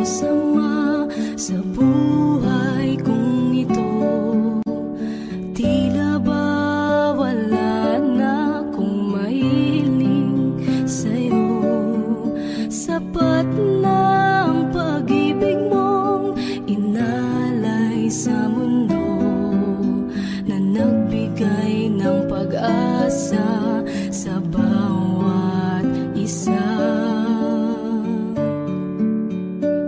sama sa buhay kong ito. Tila ba wala na akong mahiling sa'yo. Sapat na ang pag-ibig mong inalay sa mundo, na nagbigay ng pag-asa sa bawat isa.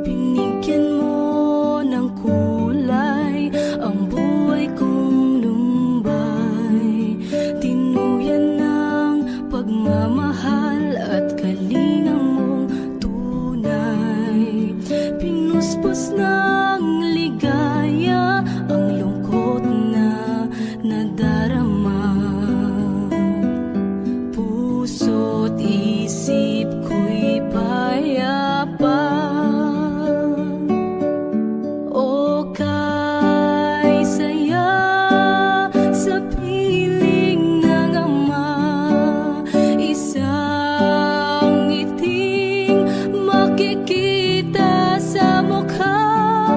Binigyan mo ng kulay ang buhay kong lumbay, tinuyan ng pagmamahal at kalinga mong tunay. Pinuspos ng ligaya ang lungkot na nadarama. Puso't isip ko'y payapa. O kay saya sa piling ng ama, isang ngiting makikita sa mukha.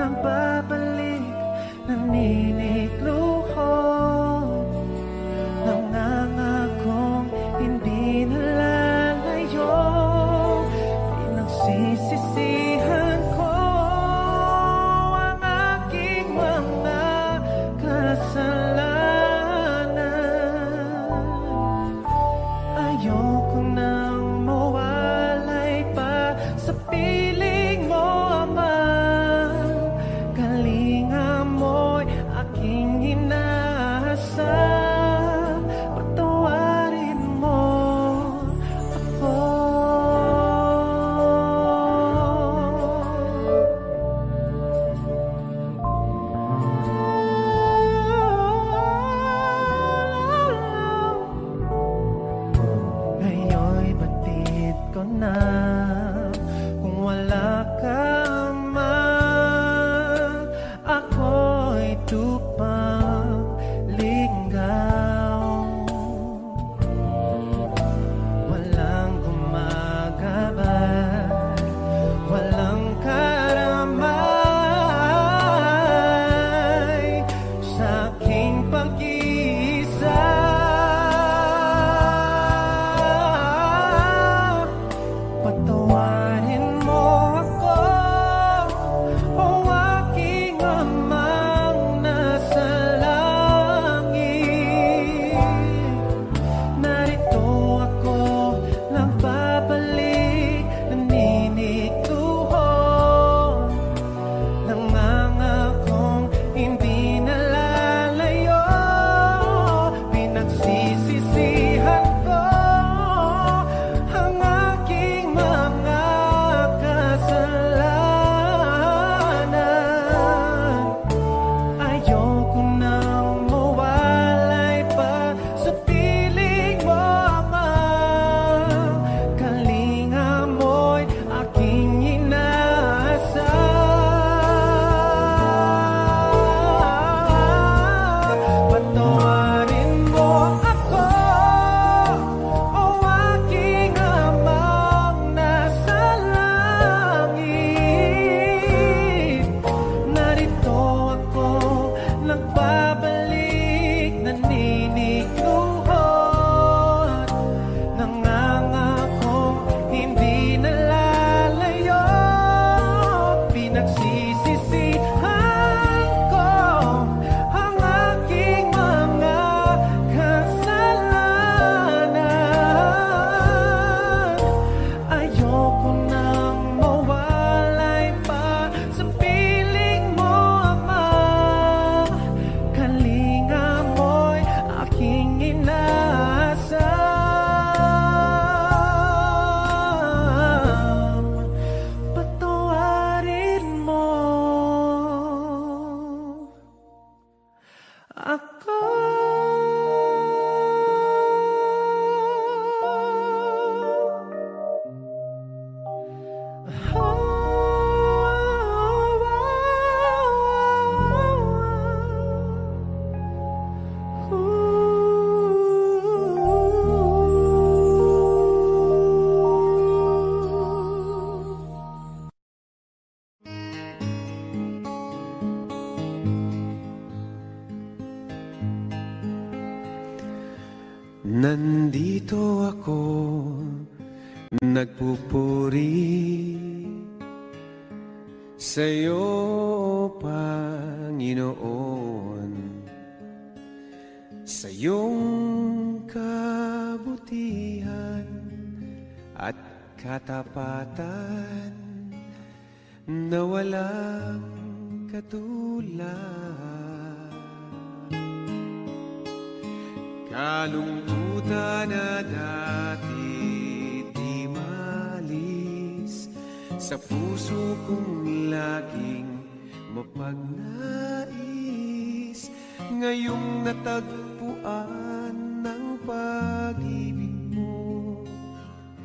nang babalik, naninikluhod, nangangakong hindi nalalayo. Pinagsisisihan ko ang aking mga kasalanan. Ayoko nang mawalay pa sa piling mo, Ama. Kalinga mo'y aking inaasam. Patawarin mo ako. Ngayon'y batid ko na kung wala ka, Ama. Ako'y tupang ligaw, walang gumagabay, walang karamay sa aking pag-iisa. Patawarin mo ako, o aking Amang nasa langit. Narito ako, nagbabalik, naninikluhod, nangangakong hindi nalalayo. Pinagsisisihan ko ang aking mga kasalanan. Ayoko nang mawalay pa sa piling mo, Ama. Kalinga mo'y aking inaasam. Patawarin mo ako, o aking Amang nasa langit. Narito ako, nagbabalik, naninikluhod, nangangakong hindi nalalayo. Pinagsisisihan ko ang aking mga kasalanan. Ayoko nang mawalay pa sa piling mo, Ama. Kalinga mo'y aking inaasam. Patawarin mo ako. Nandito ako, nagpupuri sa'yo, Panginoon, sa iyong kabutihan at katapatan na walang katulad. Kalungkutan na dati di malis sa puso kong laging mapagnais. Ngayong natagpuan ng pag-ibig mo,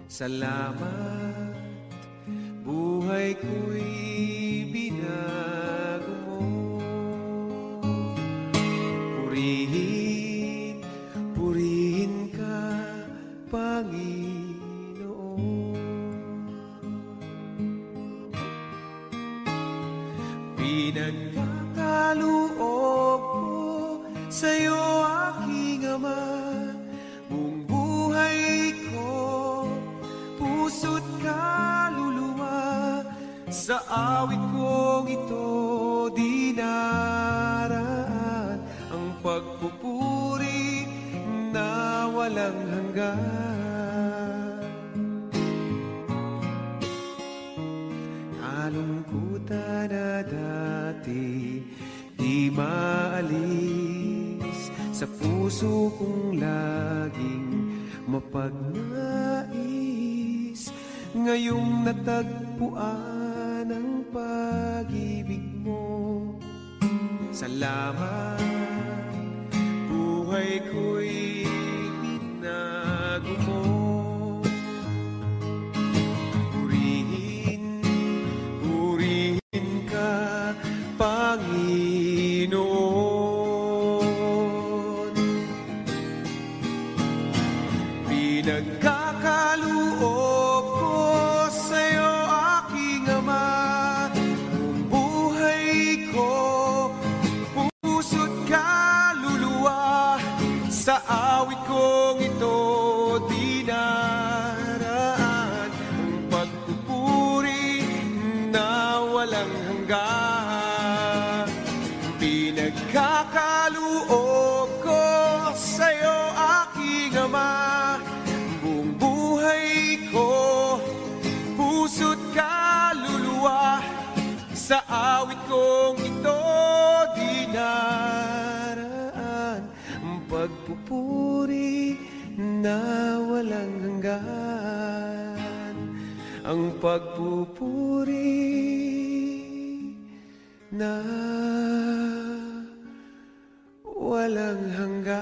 salamat, buhay ko'y binago mo. Purihin, purihin ka, Panginoon. Pinagkakaloob ko sa'yo, aking Ama. Buong buhay ko, puso't kaluluwa, sa awit kong ito dinaraan ang pagpupuri na walang hanggan. Kalungkutan na dati di maalis sa puso kong laging mapagnais. Ngayong natagpuan ang pag-ibig mo, salamat. Buhay ko'y binago mo. Purihin ka, Panginoon. Pinagkakaloob ko sa'yo, aking Ama. Buong buhay ko, puso't kaluluwa, sa awit kong ito dinaraan ang pagpupuri na walang hanggan. Pinagkakaloob ko sa'yo, aking Ama. Buong buhay ko, puso't kaluluwa, sa awit kong ito dinaraan ang pagpupuri na walang hanggan. Ang pagpupuri na walang hanggan.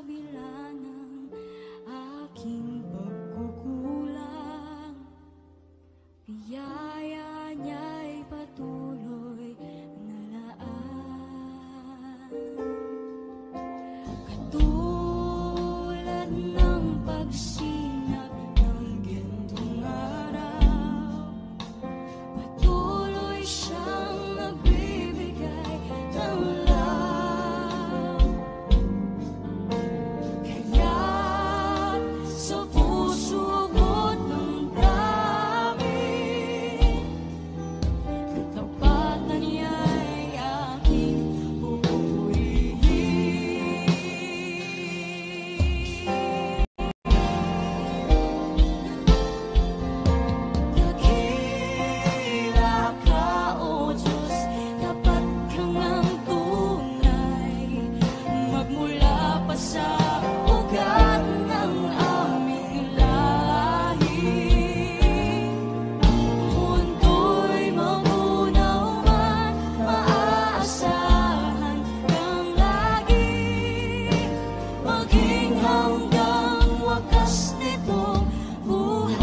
kabila ng aking pagkukulang, biyaya niya'y patuloy na laan. Katulad ng pagsinag ng gintong araw, patuloy siyang nagbibigay ng love. Kaya't sa puso-got ng daming katapatan niya'y aking pupurihin. Dakila ka, O Diyos, tapat kang ang tunay, magmula pa sa ugat ng aming lahi. Mundo'y magunaw man, maaasahan kang lagi, maging hanggang wakas nitong buhay.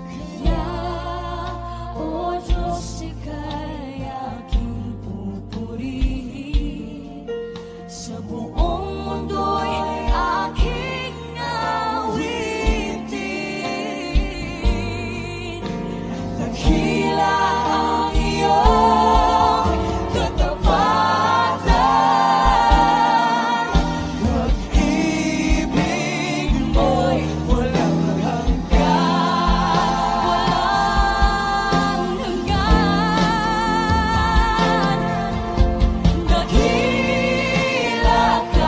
Kaya, O Diyos, ika'y aking pupurihin, sa buong mundo'y aking awitin. Dakila ang iyong katapatan, pag-ibig mo'y walang hanggan. Walang hanggan. Dakila ka,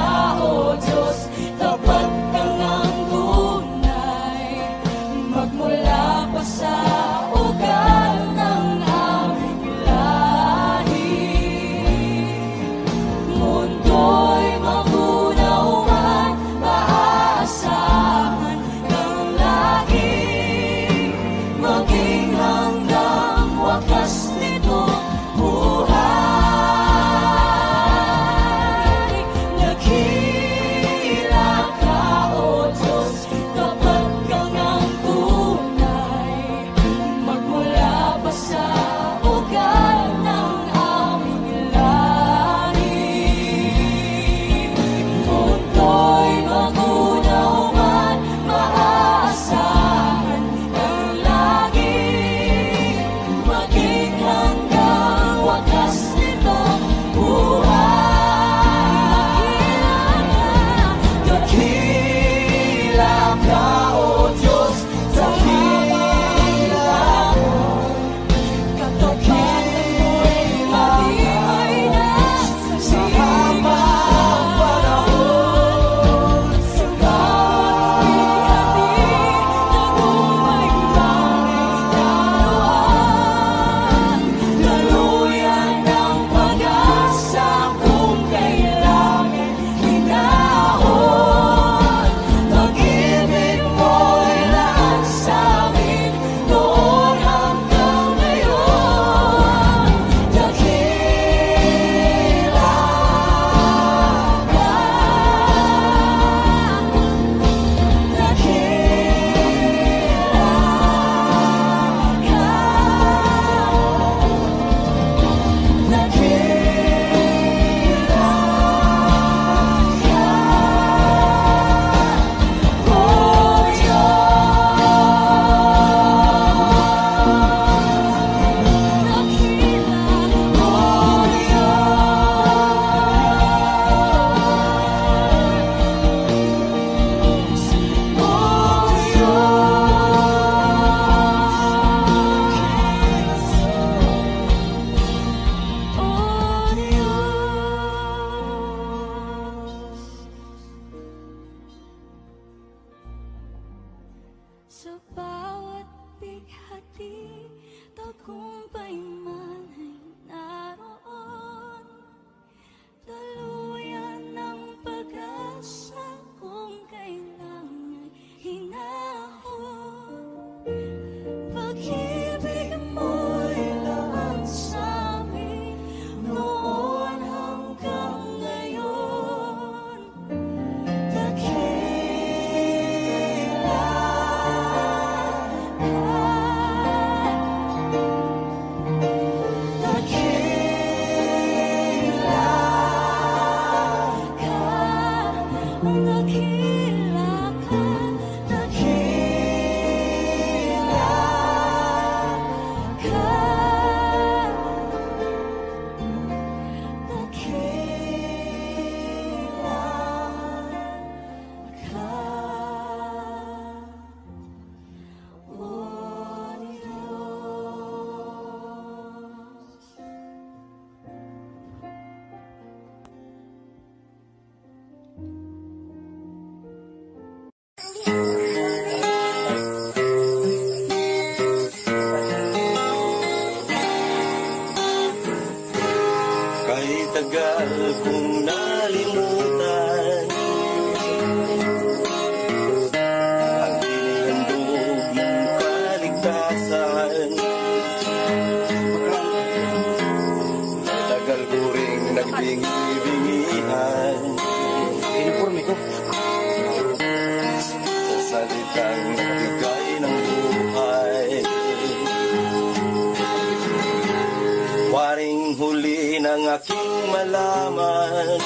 aking malaman.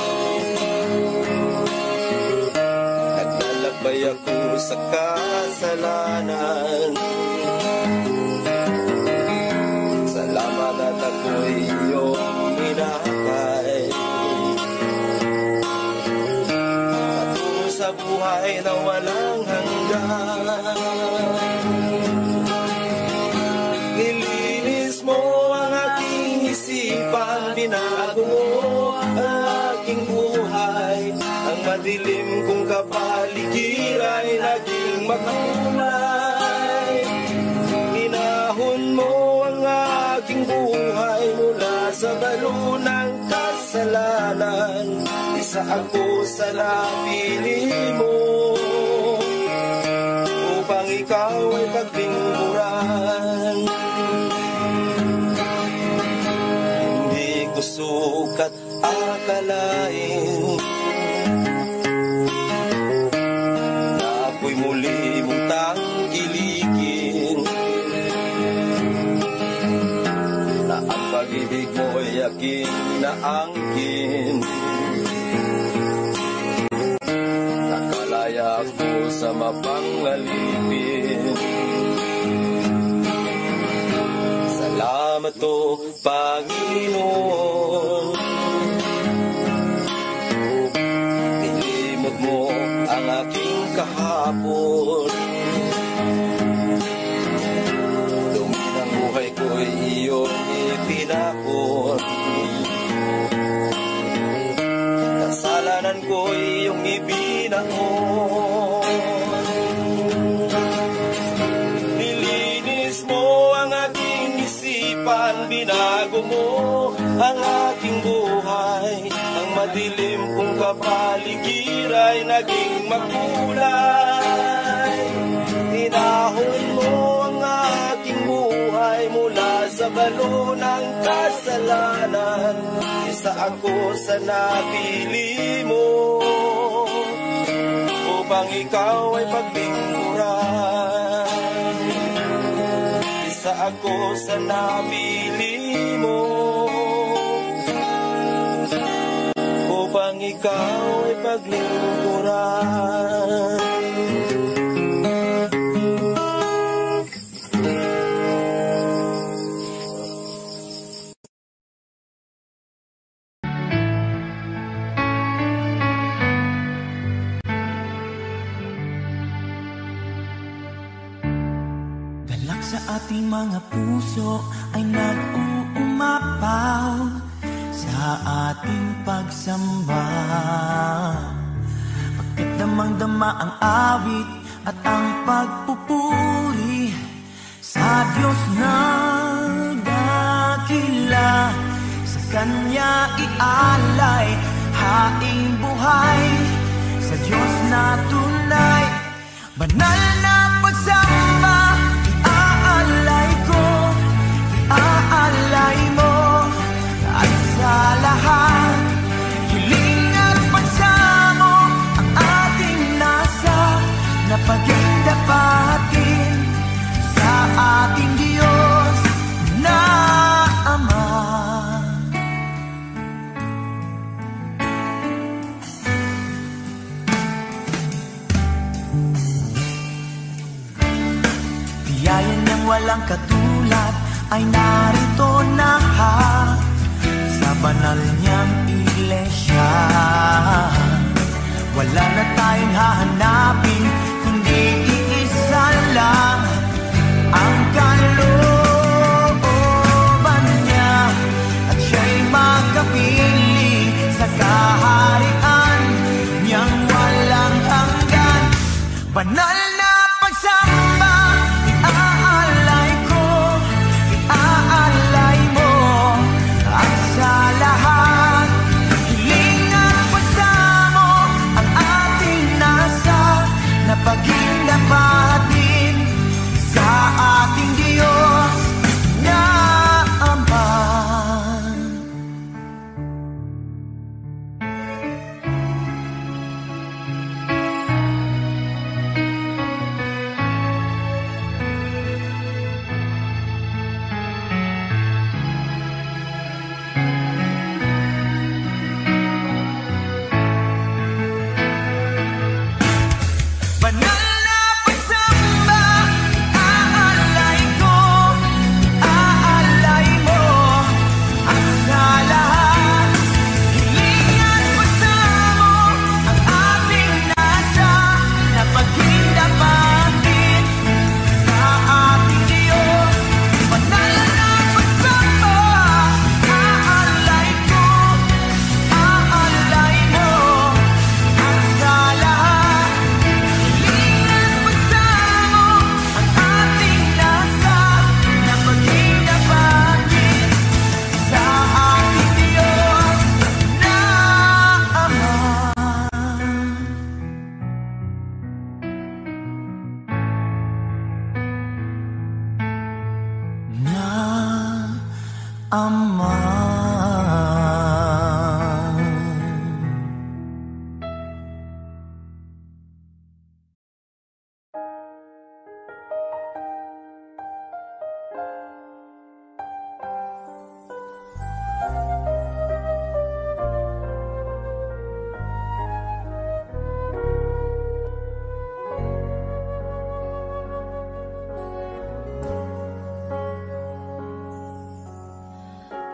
Naglalakbay ako sa kasalanan. Salamat at ako'y iyong minahal. Patungo sa buhay na walang hanggan. Nilinis mo ang aking isipan, binago mo ang aking buhay. Ang madilim kong kapaligiran ay naging makulay. Inahon mo ang aking buhay mula sa balo ng kasalanan. Isa ako sa napili mo upang ikaw ay paglingkuran. Hindi ko sukat akalain na ako'y muli mong tangkilikin, na ang pag-ibig mo'y aking naangkin. Nakalaya ako sa mapangalipin. Salamat o Panginoon, nilimot mo ang aking kahapon. Dumi ng buhay ko'y iyong ipinakon. Kasalanan ko'y iyong ibinaon. Nilinis mo ang aking isipan, binago mo ang aking buhay. Ang madilim kong kapaligiran ay naging makulay. Inahon mo ang aking buhay mula sa balo ng kasalanan. Isa ako sa napili mo upang ikaw ay paglingkuran. Isa ako sa napili mo upang ikaw ay paglingkuran. Sa ating mga puso ay nag-uumapaw sa ating pagsamba. Pagkat damang-dama ang awit at ang pagpupuri sa Diyos na dakila. Sa Kanya ialay haing buhay, sa Diyos na tunay. Banal na pagsamba aalay mo at sa lahat. Hiling at pagsamo ang ating nasa napagdapatin sa ating Diyos na Ama. Biyaya niyang walang katulad ay narito na sa banal niyang iglesia. Wala na tayong hahanapin kundi iisa lang ang kalooban niya, at siya'y makapili sa kaharian niyang walang hanggan. Banal na pagsamba iaalay ko, iaalay mo at sa lahat. Hiling at pagsamo ang ating nasa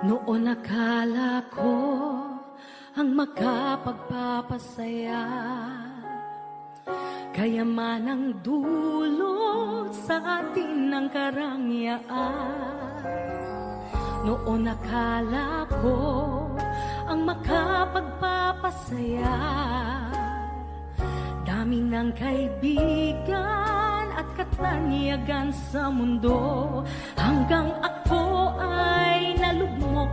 Noon akala ko ang makapagpapasaya, kayaman ang dulot sa atin ng karangyaan. Noon akala ko ang makapagpapasaya, dami ng kaibigan at katanyagan sa mundo, hanggang ako ay nalugmok,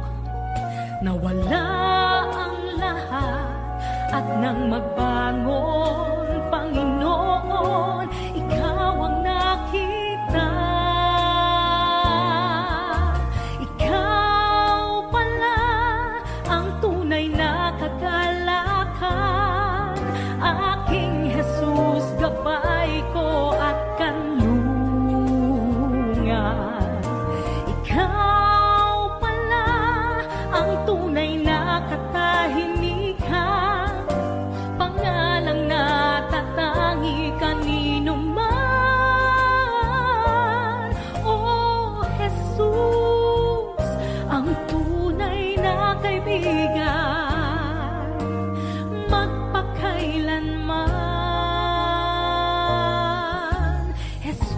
nawala ang lahat. At nang magbangon, Panginoon, ikaw ang nakita. Ikaw pala ang tunay na kagalakan, aking Jesus, gabay ko at kanlungan. Ikaw pala ang tunay na katahimikan, pangalang natatangi kanino man. Oh Jesus, ang tunay na kaibigan, magpakailanman. Jesus,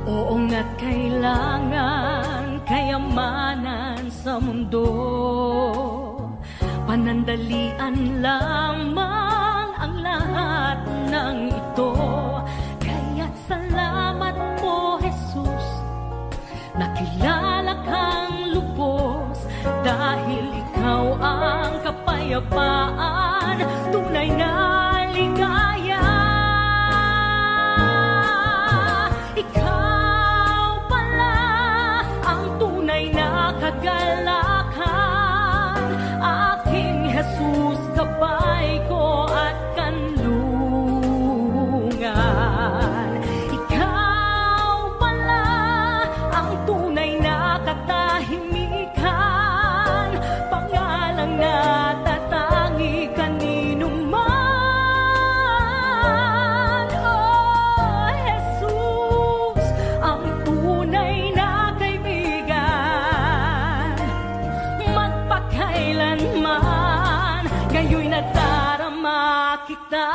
oo nga't kailangan kayamanan sa mundo, panandalian lamang ang lahat ng ito. Kaya't salamat po, Jesus, nakilala kang lubos, dahil ikaw ang kapayapaan, tunay na ligaya. Ikaw pala ang tunay na kagalakan, aking Jesus, gabay ko at kanlungan. Ikaw pala ang tunay na katahimikan, pangalang natatangi kanino man. Oh Jesus, ang tunay na kaibigan, magpakailanman, ngayon nadarama kita.